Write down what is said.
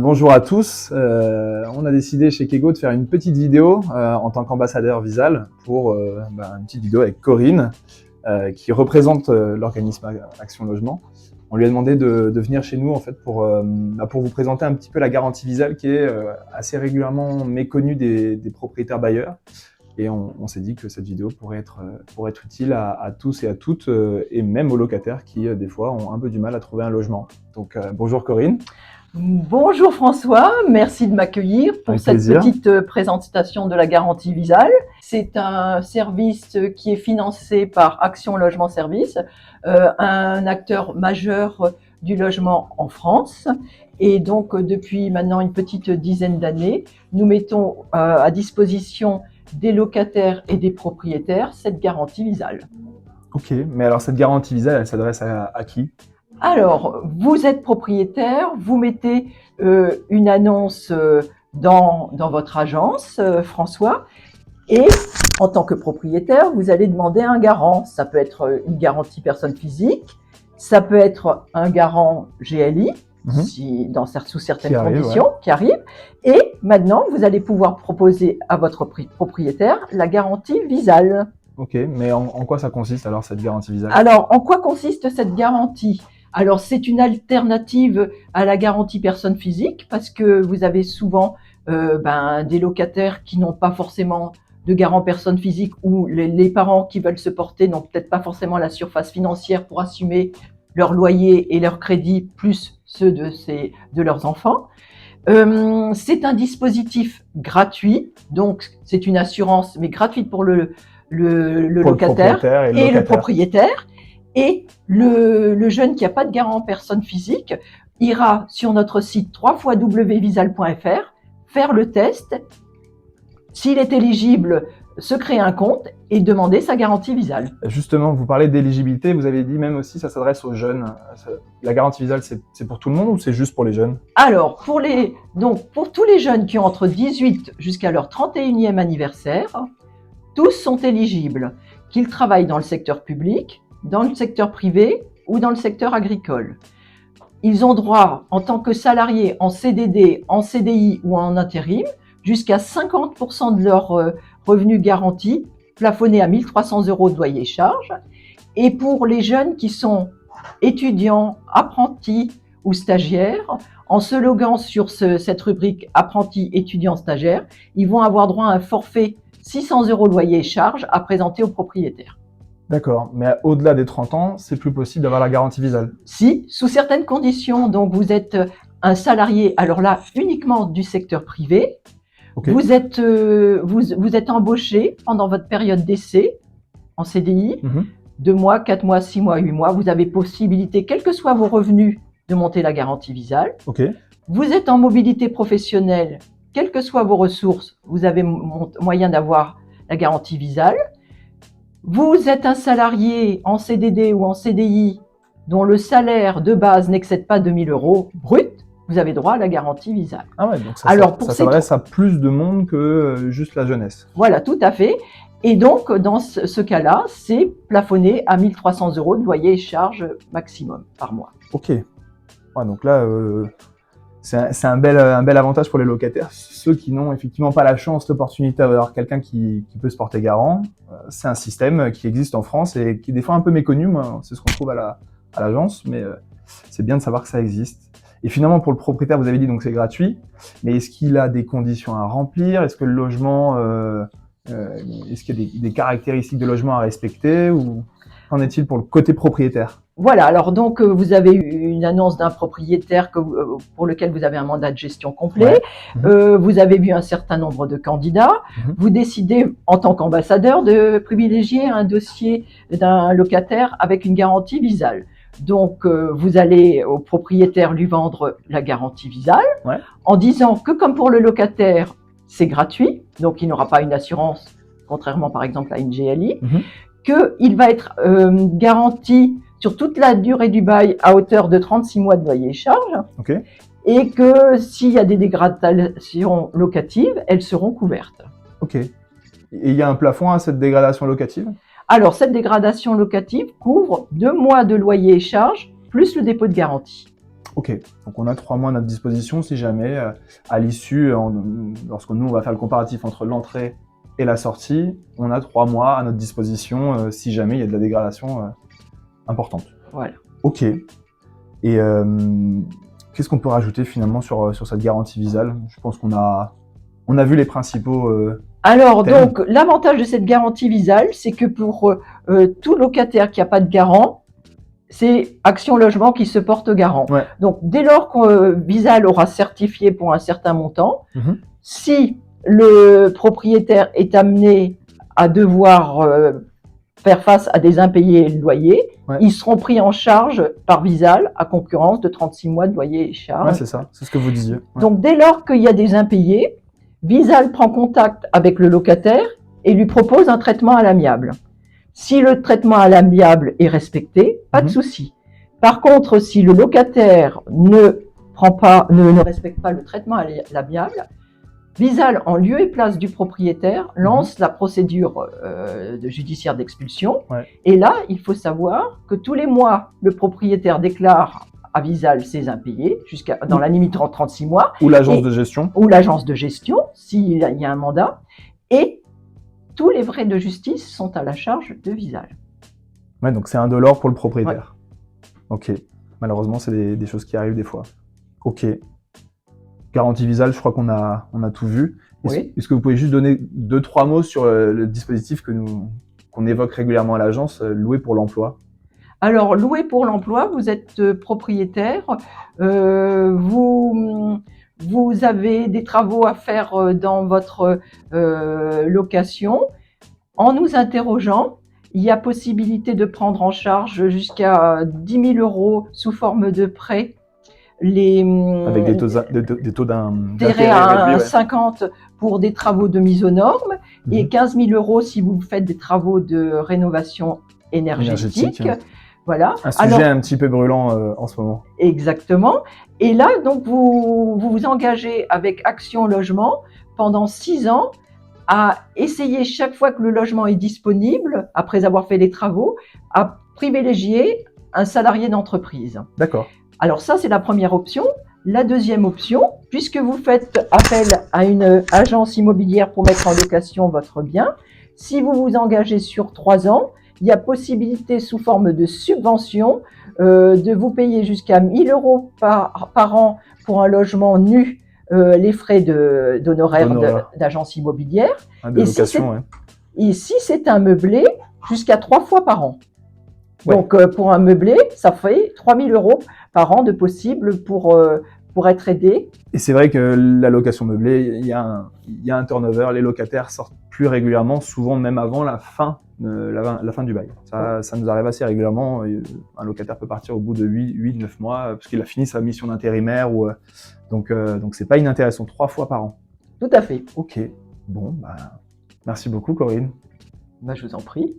bonjour à tous. On a décidé chez Kego de faire une petite vidéo en tant qu'ambassadeur Visal pour une petite vidéo avec Corinne qui représente l'organisme Action Logement. On lui a demandé de venir chez nous en fait pour vous présenter un petit peu la garantie Visal qui est assez régulièrement méconnue des propriétaires bailleurs. Et on s'est dit que cette vidéo pourrait être utile à tous et à toutes, et même aux locataires qui, des fois, ont un peu du mal à trouver un logement. Donc, bonjour Corinne. Bonjour François, merci de m'accueillir pour cette petite présentation de la garantie Visal. C'est un service qui est financé par Action Logement Service, un acteur majeur du logement en France. Et donc, depuis maintenant une petite dizaine d'années, nous mettons à disposition des locataires et des propriétaires cette garantie Visal. Ok, mais alors cette garantie Visal, elle s'adresse à qui ? Alors, vous êtes propriétaire, vous mettez une annonce dans votre agence, François, et en tant que propriétaire, vous allez demander un garant. Ça peut être une garantie personne physique, ça peut être un garant GLI, sous certaines conditions, qui arrive. Et maintenant, vous allez pouvoir proposer à votre propriétaire la garantie Visal. Ok, mais en quoi ça consiste alors cette garantie Visal ? Alors, en quoi consiste cette garantie ? Alors, c'est une alternative à la garantie personne physique parce que vous avez souvent des locataires qui n'ont pas forcément de garant personne physique ou les parents qui veulent se porter n'ont peut-être pas forcément la surface financière pour assumer leur loyer et leur crédit plus ceux de leurs enfants. C'est un dispositif gratuit, donc c'est une assurance mais gratuite pour le locataire et le propriétaire. Et le jeune qui n'a pas de garant personne physique ira sur notre site www.visal.fr faire le test. S'il est éligible, se créer un compte et demander sa garantie Visal. Justement, vous parlez d'éligibilité, vous avez dit même aussi ça s'adresse aux jeunes. La garantie Visal, c'est pour tout le monde ou c'est juste pour les jeunes ? Alors, pour tous les jeunes qui ont entre 18 jusqu'à leur 31e anniversaire, tous sont éligibles, qu'ils travaillent dans le secteur public, dans le secteur privé ou dans le secteur agricole. Ils ont droit, en tant que salariés en CDD, en CDI ou en intérim, jusqu'à 50% de leur revenu garanti, plafonné à 1 300 € de loyer et charges. Et pour les jeunes qui sont étudiants, apprentis ou stagiaires, en se loguant sur cette rubrique apprentis, étudiants, stagiaires, ils vont avoir droit à un forfait 600 € de loyer et charges à présenter au propriétaire. D'accord, mais au-delà des 30 ans, c'est plus possible d'avoir la garantie Visal ? Si, sous certaines conditions. Donc, vous êtes un salarié, alors là, uniquement du secteur privé. Okay. Vous êtes embauché pendant votre période d'essai en CDI, 2 mois, 4 mois, 6 mois, 8 mois. Vous avez possibilité, quels que soient vos revenus, de monter la garantie Visal. Okay. Vous êtes en mobilité professionnelle, quelles que soient vos ressources, vous avez moyen d'avoir la garantie Visal. Vous êtes un salarié en CDD ou en CDI dont le salaire de base n'excède pas 2 000 € brut, vous avez droit à la garantie Visal. Ah ouais, donc ça s'adresse à plus de monde que juste la jeunesse. Voilà, tout à fait. Et donc, dans ce cas-là, c'est plafonné à 1 300 € de loyer et charges maximum par mois. Ok. Ouais, donc là, c'est un bel avantage pour les locataires. Ceux qui n'ont effectivement pas la chance, l'opportunité d'avoir quelqu'un qui peut se porter garant, c'est un système qui existe en France et qui est des fois un peu méconnu. Moi, c'est ce qu'on trouve à l'agence, mais c'est bien de savoir que ça existe. Et finalement, pour le propriétaire, vous avez dit donc c'est gratuit, mais est-ce qu'il a des conditions à remplir ? Est-ce que le logement, est-ce qu'il y a des caractéristiques de logement à respecter ou qu'en est-il pour le côté propriétaire ? Voilà, alors donc vous avez une annonce d'un propriétaire pour lequel vous avez un mandat de gestion complet, vous avez vu un certain nombre de candidats, vous décidez en tant qu'ambassadeur de privilégier un dossier d'un locataire avec une garantie Visal. Donc vous allez au propriétaire lui vendre la garantie Visal en disant que comme pour le locataire, c'est gratuit, donc il n'aura pas une assurance, contrairement par exemple à une GLI, qu'il va être garanti sur toute la durée du bail à hauteur de 36 mois de loyer et charges, et que s'il y a des dégradations locatives, elles seront couvertes. Ok. Et il y a un plafond à cette dégradation locative ? Alors, cette dégradation locative couvre 2 mois de loyer et charges, plus le dépôt de garantie. Ok, donc on a 3 mois à notre disposition si jamais, à l'issue, lorsque nous on va faire le comparatif entre l'entrée et la sortie, on a 3 mois à notre disposition si jamais il y a de la dégradation importante. Voilà. Ok. Et qu'est-ce qu'on peut rajouter finalement sur cette garantie Visal? Je pense qu'on a vu les principaux. Alors, thèmes. donc, l'avantage de cette garantie Visal, c'est que pour tout locataire qui n'a pas de garant, c'est Action Logement qui se porte garant. Ouais. Donc, dès lors que Visal aura certifié pour un certain montant, si le propriétaire est amené à devoir faire face à des impayés de loyer, ils seront pris en charge par Visal à concurrence de 36 mois de loyer et charges. Ouais, c'est ça, c'est ce que vous disiez. Ouais. Donc, dès lors qu'il y a des impayés, Visal prend contact avec le locataire et lui propose un traitement à l'amiable. Si le traitement à l'amiable est respecté, pas de souci. Par contre, si le locataire ne respecte pas le traitement à l'amiable, Visal, en lieu et place du propriétaire, lance la procédure judiciaire d'expulsion. Ouais. Et là, il faut savoir que tous les mois, le propriétaire déclare à Visal ses impayés, dans la limite de 36 mois. Ou l'agence de gestion. Ou l'agence de gestion, s'il y a un mandat. Et tous les frais de justice sont à la charge de Visal. Ouais, donc c'est indolore pour le propriétaire. Ouais. Ok. Malheureusement, c'est des choses qui arrivent des fois. Ok. Garantie Visal, je crois qu'on a tout vu. Est-ce que vous pouvez juste donner 2-3 mots sur le dispositif qu'on évoque régulièrement à l'agence, loué pour l'emploi? Alors, loué pour l'emploi, vous êtes propriétaire, vous avez des travaux à faire dans votre location. En nous interrogeant, il y a possibilité de prendre en charge jusqu'à 10 000 € sous forme de prêt. Avec des taux d'intérêt à 50 pour des travaux de mise aux normes et 15 000 € si vous faites des travaux de rénovation énergétique. Voilà. Un sujet un petit peu brûlant en ce moment. Exactement. Et là, donc, vous vous engagez avec Action Logement pendant 6 ans à essayer chaque fois que le logement est disponible, après avoir fait les travaux, à privilégier un salarié d'entreprise. D'accord. Alors ça, c'est la première option. La deuxième option, puisque vous faites appel à une agence immobilière pour mettre en location votre bien, si vous vous engagez sur 3 ans, il y a possibilité sous forme de subvention de vous payer jusqu'à 1 000 € par an pour un logement nu, les frais d'honoraires d'agence immobilière. De location, et si c'est un meublé, jusqu'à 3 fois par an. Ouais. Donc, pour un meublé, ça fait 3 000 € par an de possible pour être aidé. Et c'est vrai que la location meublée, il y a un turnover, les locataires sortent plus régulièrement, souvent même avant la fin du bail. Ça nous arrive assez régulièrement. Un locataire peut partir au bout de 8-9 mois parce qu'il a fini sa mission d'intérimaire. Donc c'est pas inintéressant, 3 fois par an. Tout à fait. Ok, bon, merci beaucoup Corinne. Je vous en prie.